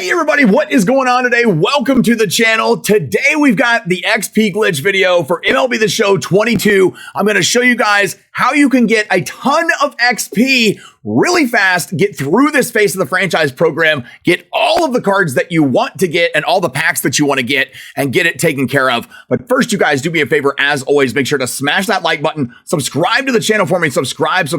Hey everybody, what is going on today? Welcome to the channel. Today we've got the XP glitch video for MLB The Show 22. I'm going to show you guys how you can get a ton of XP really fast, get through this phase of the franchise program, get all of the cards that you want to get and all the packs that you want to get and get it taken care of. But first, you guys, do me a favor. As always, make sure to smash that like button, subscribe to the channel for me, subscribe.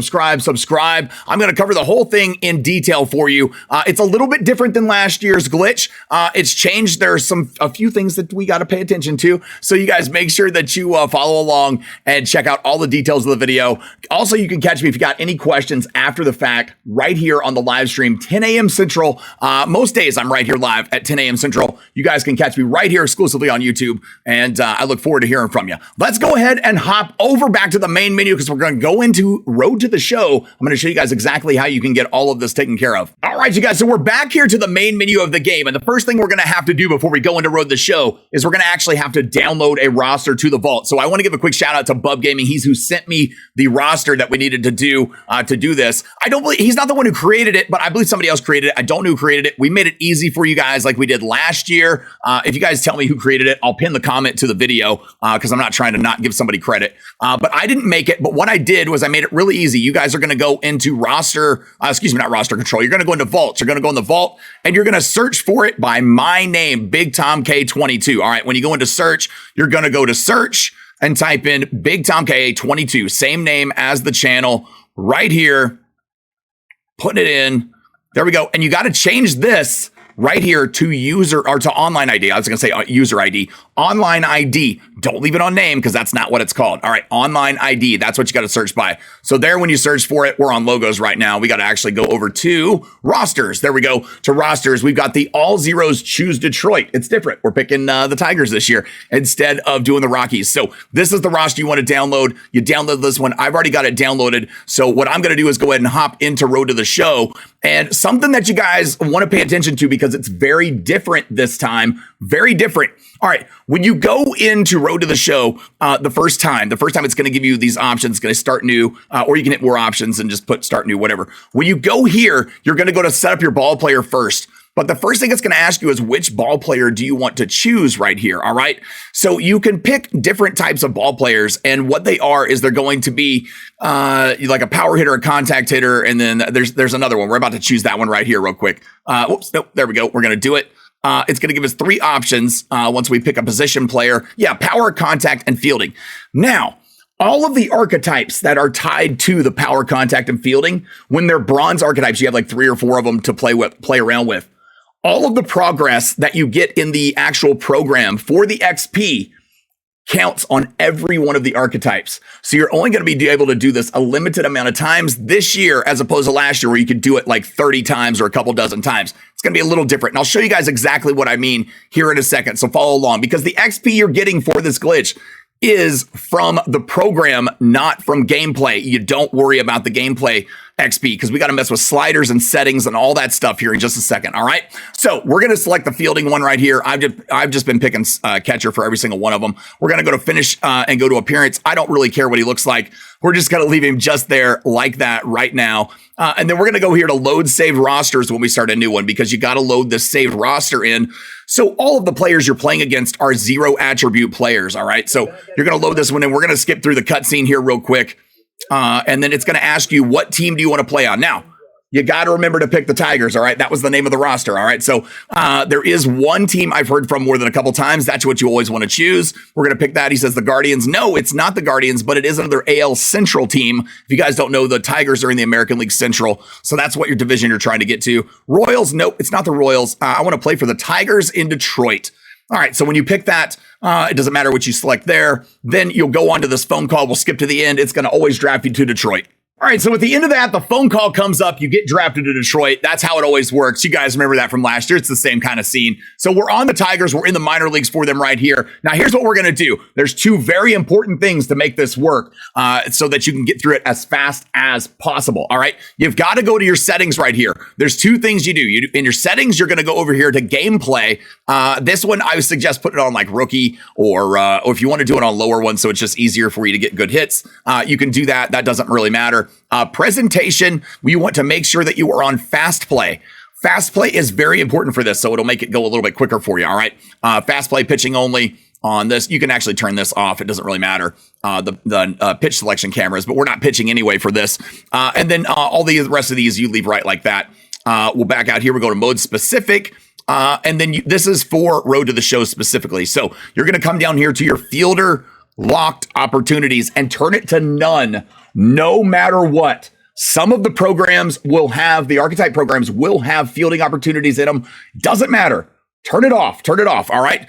I'm going to cover the whole thing in detail for you. It's a little bit different than last year's glitch. It's changed. There's a few things that we got to pay attention to. So you guys make sure that you follow along and check out all the details of the video. Also, you can catch me if you got any questions after the fact right here on the live stream, 10 a.m. Central. Most days I'm right here live at 10 a.m. Central. You guys can catch me right here exclusively on YouTube. And I look forward to hearing from you. Let's go ahead and hop over back to the main menu because we're going to go into Road to the Show. I'm going to show you guys exactly how you can get all of this taken care of. All right, you guys. So we're back here to the main menu of the game. And the first thing we're going to have to do before we go into Road to the Show is we're going to actually have to download a roster to the vault. So I want to give a quick shout out to Bub Gaming. He's who sent me the roster that we needed to do this. I don't believe he's not the one who created it, but I believe somebody else created it. I don't know who created it. We made it easy for you guys like we did last year. If you guys tell me who created it, I'll pin the comment to the video because I'm not trying to not give somebody credit. But I didn't make it. But what I did was I made it really easy. You guys are going to go into not roster control. You're going to go into vaults. You're going to go in the vault and you're going to search for it by my name, Big Tom K22. All right. When you go into search, you're going to go to search and type in Big Tom K22, same name as the channel right here. Putting it in. There we go. And you got to change this right here to user or to online ID. I was going to say user ID. Online ID. Don't leave it on name because that's not what it's called. All right. Online ID. That's what you got to search by. So there, when you search for it, we're on logos right now. We got to actually go over to rosters. There we go to rosters. We've got the all zeros choose Detroit. It's different. We're picking the Tigers this year instead of doing the Rockies. So this is the roster you want to download. You download this one. I've already got it downloaded. So what I'm going to do is go ahead and hop into Road to the Show, and something that you guys want to pay attention to because it's very different this time. Very different. All right. When you go into Road to the Show, the first time it's going to give you these options. It's going to start new, or you can hit more options and just put start new, whatever. When you go here, you're going to go to set up your ball player first. But the first thing it's going to ask you is which ball player do you want to choose right here. All right. So you can pick different types of ball players, and what they are is they're going to be like a power hitter, a contact hitter. And then there's another one. We're about to choose that one right here real quick. Whoops. Nope. There we go. We're going to do it. It's going to give us three options once we pick a position player. Yeah, power, contact, and fielding. Now, all of the archetypes that are tied to the power, contact, and fielding, when they're bronze archetypes, you have like 3 or 4 of them to play around with. All of the progress that you get in the actual program for the XP counts on every one of the archetypes. So you're only going to be able to do this a limited amount of times this year as opposed to last year where you could do it like 30 times or a couple dozen times. It's going to be a little different. And I'll show you guys exactly what I mean here in a second. So follow along because the XP you're getting for this glitch is from the program, not from gameplay. You don't worry about the gameplay XP because we got to mess with sliders and settings and all that stuff here in just a second. All right. So we're going to select the fielding one right here. I've just been picking catcher for every single one of them. We're going to go to finish and go to appearance. I don't really care what he looks like. We're just going to leave him just there like that right now. And then we're going to go here to load saved rosters when we start a new one because you got to load the saved roster in. So all of the players you're playing against are 0 attribute players. All right. So you're going to load this one in. We're going to skip through the cutscene here real quick. And then it's going to ask you, what team do you want to play on? Now, you got to remember to pick the Tigers. All right. That was the name of the roster. All right. So there is one team I've heard from more than a couple times. That's what you always want to choose. We're going to pick that. He says the Guardians. No, it's not the Guardians, but it is another AL Central team. If you guys don't know, the Tigers are in the American League Central. So that's what your division you're trying to get to. Royals. Nope, it's not the Royals. I want to play for the Tigers in Detroit. All right, so when you pick that, it doesn't matter what you select there. Then you'll go on to this phone call. We'll skip to the end. It's going to always draft you to Detroit. All right, so at the end of that, the phone call comes up. You get drafted to Detroit. That's how it always works. You guys remember that from last year. It's the same kind of scene. So we're on the Tigers. We're in the minor leagues for them right here. Now, here's what we're going to do. There's 2 very important things to make this work so that you can get through it as fast as possible. All right, you've got to go to your settings right here. There's 2 things you do. In your settings, you're going to go over here to gameplay. This one, I would suggest putting it on like rookie or if you want to do it on lower ones so it's just easier for you to get good hits, you can do that. That doesn't really matter. Presentation, we want to make sure that you are on fast play. Fast play is very important for this, so it'll make it go a little bit quicker for you, all right? Fast play pitching only on this. You can actually turn this off. It doesn't really matter, the pitch selection cameras, but we're not pitching anyway for this. And then all the rest of these you leave right like that. We'll back out here. We'll go to mode specific. And then this is for Road to the Show specifically. So you're going to come down here to your fielder locked opportunities and turn it to none, no matter what. Some of the programs will have, the archetype programs will have fielding opportunities in them. Doesn't matter. Turn it off, all right?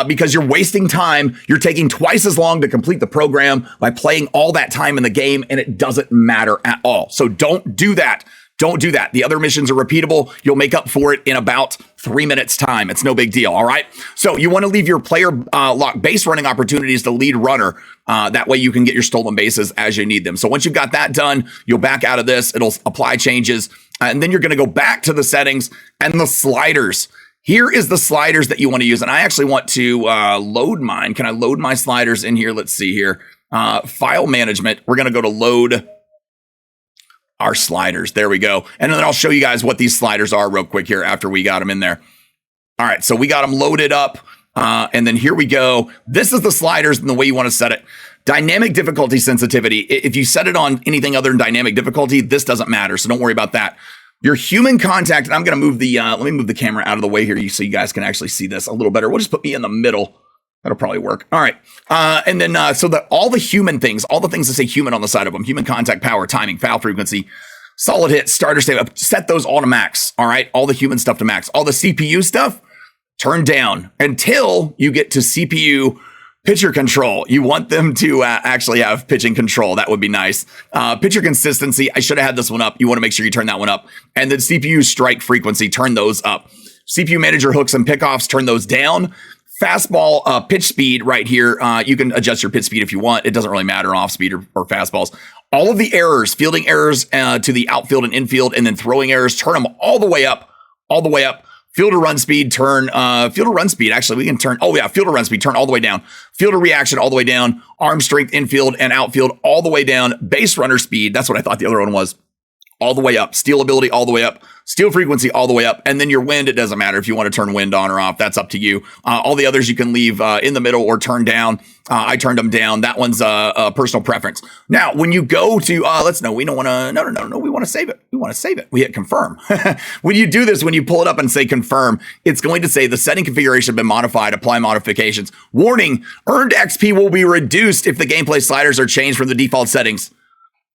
Because you're wasting time. You're taking twice as long to complete the program by playing all that time in the game, and it doesn't matter at all. So don't do that. Don't do that. The other missions are repeatable. You'll make up for it in about 3 minutes time. It's no big deal. All right. So you want to leave your player lock base running opportunities to lead runner. That way you can get your stolen bases as you need them. So once you've got that done, you'll back out of this. It'll apply changes. And then you're going to go back to the settings and the sliders. Here is the sliders that you want to use. And I actually want to load mine. Can I load my sliders in here? Let's see here. File management. We're going to go to load our sliders. There we go. And then I'll show you guys what these sliders are real quick here after we got them in there. All right. So we got them loaded up. And then here we go. This is the sliders and the way you want to set it. Dynamic difficulty sensitivity. If you set it on anything other than dynamic difficulty, this doesn't matter. So don't worry about that. Your human contact, and I'm going to move the, let me move the camera out of the way here so you guys can actually see this a little better. We'll just put me in the middle. That'll probably work. All right. And then, so that all the human things, all the things that say human on the side of them, human contact, power, timing, foul frequency, solid hit, starter state, set those all to max. All right. All the human stuff to max. All the CPU stuff, turn down until you get to CPU pitcher control. You want them to actually have pitching control. That would be nice. Pitcher consistency. I should have had this one up. You want to make sure you turn that one up. And then CPU strike frequency, turn those up. CPU manager hooks and pickoffs, turn those down. Fastball pitch speed right here. You can adjust your pitch speed if you want. It doesn't really matter off speed or fastballs. All of the errors, fielding errors to the outfield and infield, and then throwing errors, turn them all the way up, Fielder run speed, turn, fielder run speed. Actually, we can turn, fielder run speed, turn all the way down. Fielder reaction all the way down. Arm strength, infield and outfield all the way down. Base runner speed. That's what I thought the other one was. All the way up. Steal ability all the way up. Steal frequency all the way up. And then your wind, it doesn't matter if you want to turn wind on or off. That's up to you. All the others you can leave in the middle or turn down. I turned them down. That one's a personal preference. Now, when you go to, we don't want to, no, we want to save it. We hit confirm. When you do this, when you pull it up and say confirm, it's going to say the setting configuration has been modified. Apply modifications. Warning, earned XP will be reduced if the gameplay sliders are changed from the default settings.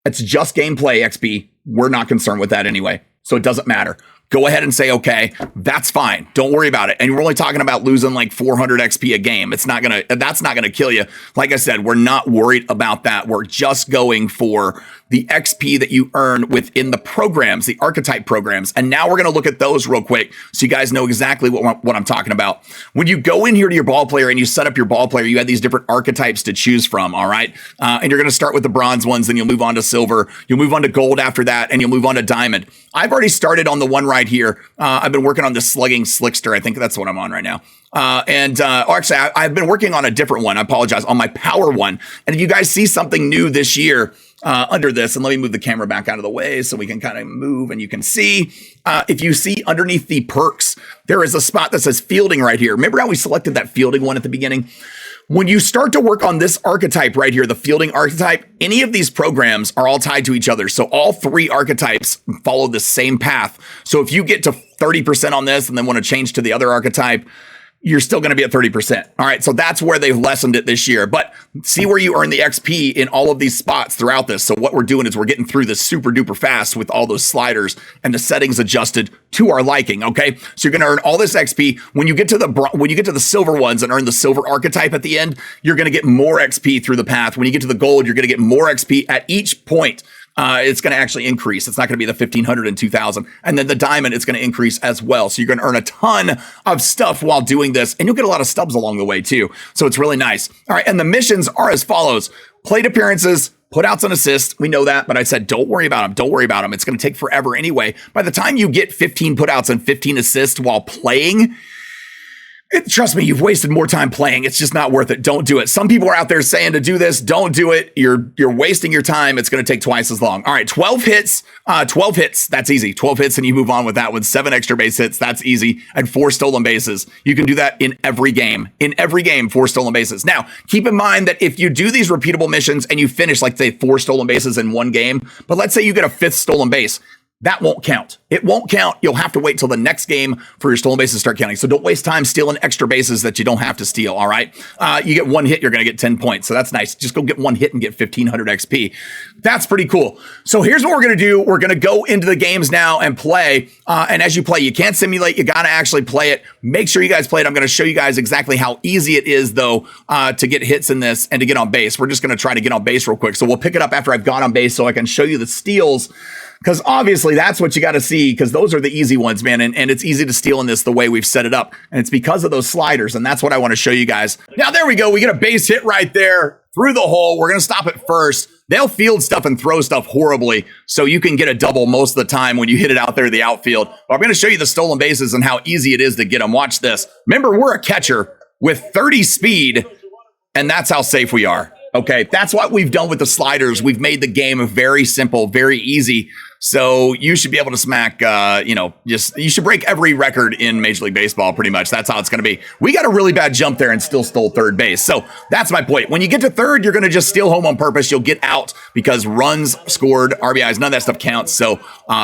It's just gameplay XP. We're not concerned with that anyway. So it doesn't matter. Go ahead and say, okay, that's fine. Don't worry about it. And we're only talking about losing like 400 XP a game. That's not going to kill you. Like I said, we're not worried about that. We're just going for the XP that you earn within the programs, the archetype programs. And now we're going to look at those real quick so you guys know exactly what I'm talking about. When you go in here to your ball player and you set up your ball player, you have these different archetypes to choose from, all right? And you're going to start with the bronze ones, then you'll move on to silver, you'll move on to gold after that, and you'll move on to diamond. I've already started on the one right here. I've been working on the slugging slickster. I think that's what I'm on right now. Actually, I've been working on a different one. I apologize, on my power one. And if you guys see something new this year, under this, and let me move the camera back out of the way so we can kind of move and you can see, if you see underneath the perks, there is a spot that says fielding right here. Remember how we selected that fielding one at the beginning? When you start to work on this archetype right here, the fielding archetype, any of these programs are all tied to each other. So all three archetypes follow the same path. So if you get to 30% on this and then want to change to the other archetype, you're still going to be at 30%. All right. So that's where they've lessened it this year. But see where you earn the XP in all of these spots throughout this. So what we're doing is we're getting through this super duper fast with all those sliders and the settings adjusted to our liking. Okay. So you're going to earn all this XP. When you get to the silver ones and earn the silver archetype at the end, you're going to get more XP through the path. When you get to the gold, you're going to get more XP at each point. It's going to actually increase. It's not going to be the 1,500 and 2,000. And then the diamond, it's going to increase as well. So you're going to earn a ton of stuff while doing this. And you'll get a lot of stubs along the way too. So it's really nice. All right. And the missions are as follows. Plate appearances, putouts and assists. We know that, but I said, don't worry about them. Don't worry about them. It's going to take forever anyway. By the time you get 15 putouts and 15 assists while playing, Trust me, you've wasted more time playing. It's just not worth it. Don't do it. Some people are out there saying to do this. Don't do it. You're wasting your time. It's going to take twice as long. All right, 12 hits. 12 hits. That's easy. 12 hits, and you move on with that with 7 extra base hits. That's easy. And 4 stolen bases. You can do that in every game. In every game, 4 stolen bases. Now, keep in mind that if you do these repeatable missions and you finish, like, say, 4 stolen bases in one game, but let's say you get a 5th stolen base, that won't count. It won't count. You'll have to wait till the next game for your stolen bases to start counting. So don't waste time stealing extra bases that you don't have to steal, all right? You get 1 hit, you're going to get 10 points. So that's nice. Just go get 1 hit and get 1,500 XP. That's pretty cool. So here's what we're going to do. We're going to go into the games now and play. And as you play, you can't simulate. You got to actually play it. Make sure you guys play it. I'm going to show you guys exactly how easy it is, though, to get hits in this and to get on base. We're just going to try to get on base real quick. So we'll pick it up after I've got on base so I can show you the steals. Because obviously that's what you got to see, because those are the easy ones, man. And it's easy to steal in this the way we've set it up. And it's because of those sliders. And that's what I want to show you guys. Now, there we go. We get a base hit right there through the hole. We're going to stop it first. They'll field stuff and throw stuff horribly, so you can get a double most of the time when you hit it out there in the outfield. But I'm going to show you the stolen bases and how easy it is to get them. Watch this. Remember, we're a catcher with 30 speed, and that's how safe we are. Okay, that's what we've done with the sliders. We've made the game very simple, very easy. So you should be able to smack, you should break every record in Major League Baseball, pretty much. That's how it's going to be. We got a really bad jump there and still stole third base. So that's my point. When you get to third, you're going to just steal home on purpose. You'll get out because runs scored, RBIs, none of that stuff counts. So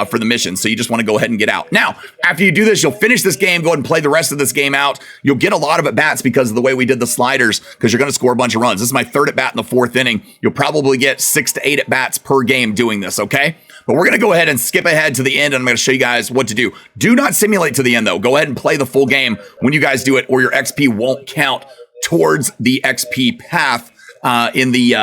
for the mission. So you just want to go ahead and get out. Now, after you do this, you'll finish this game, go ahead and play the rest of this game out. You'll get a lot of at-bats because of the way we did the sliders, because you're going to score a bunch of runs. This is my 3rd at-bat in the 4th inning. You'll probably get 6 to 8 at-bats per game doing this, okay? But we're going to go ahead and skip ahead to the end, and I'm going to show you guys what to do. Do not simulate to the end, though. Go ahead and play the full game when you guys do it, or your XP won't count towards the XP path in the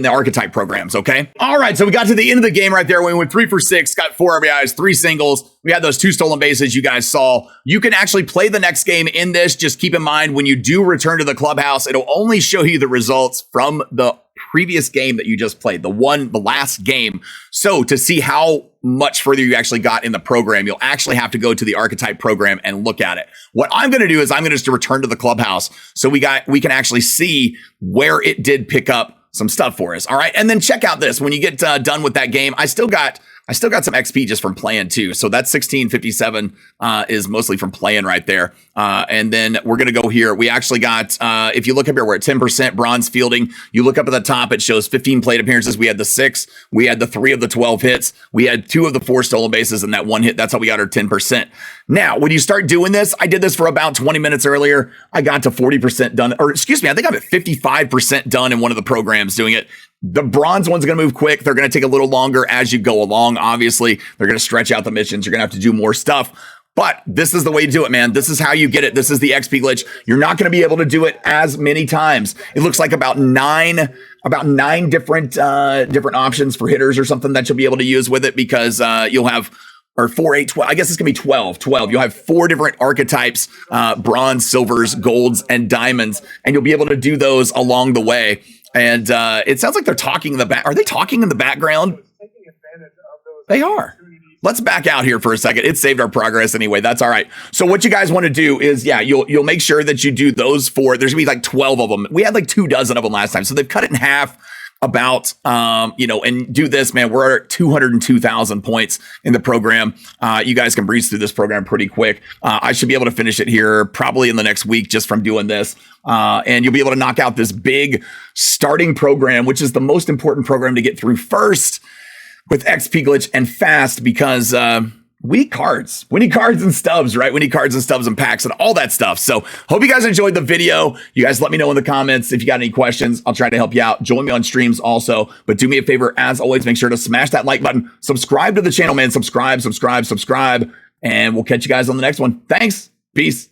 archetype programs, okay? All right, so we got to the end of the game right there. We went 3 for 6, got 4 RBIs, 3 singles. We had those 2 stolen bases you guys saw. You can actually play the next game in this. Just keep in mind, when you do return to the clubhouse, it'll only show you the results from the previous game that you just played, the last game. So to see how much further you actually got in the program, you'll actually have to go to the archetype program and look at it. What I'm going to do is I'm going to just return to the clubhouse so we can actually see where it did pick up some stuff for us. All right. And then check out this. When you get done with that game, I still got some XP just from playing too. So that 1657 is mostly from playing right there. And then we're going to go here. We actually got, if you look up here, we're at 10% bronze fielding. You look up at the top, it shows 15 plate appearances. We had the 6. We had the 3 of the 12 hits. We had 2 of the 4 stolen bases and that 1 hit. That's how we got our 10%. Now, when you start doing this, I did this for about 20 minutes earlier. I got to 40% done, or excuse me, I think I'm at 55% done in one of the programs doing it. The bronze one's going to move quick. They're going to take a little longer as you go along. Obviously, they're going to stretch out the missions. You're going to have to do more stuff. But this is the way to do it, man. This is how you get it. This is the XP glitch. You're not going to be able to do it as many times. It looks like about nine different options for hitters or something that you'll be able to use with it, because you'll have, or 4, 8, 12. I guess it's going to be 12. You'll have 4 different archetypes, bronze, silvers, golds, and diamonds. And you'll be able to do those along the way. And it sounds like they're talking in the back. Are they talking in the background? They are. Let's back out here for a second. It saved our progress anyway. That's all right. So what you guys want to do is, you'll make sure that you do those 4. There's going to be like 12 of them. We had like 24 of them last time. So they've cut it in half about, and do this, man. We're at 202,000 points in the program. You guys can breeze through this program pretty quick. I should be able to finish it here probably in the next week just from doing this. And you'll be able to knock out this big starting program, which is the most important program to get through first with XP glitch and fast, because we need cards and stubs, right? We need cards and stubs and packs and all that stuff. So hope you guys enjoyed the video. You guys let me know in the comments if you got any questions. I'll try to help you out. Join me on streams also, but do me a favor, as always, make sure to smash that like button, subscribe to the channel, man. Subscribe, and we'll catch you guys on the next one. Thanks. Peace.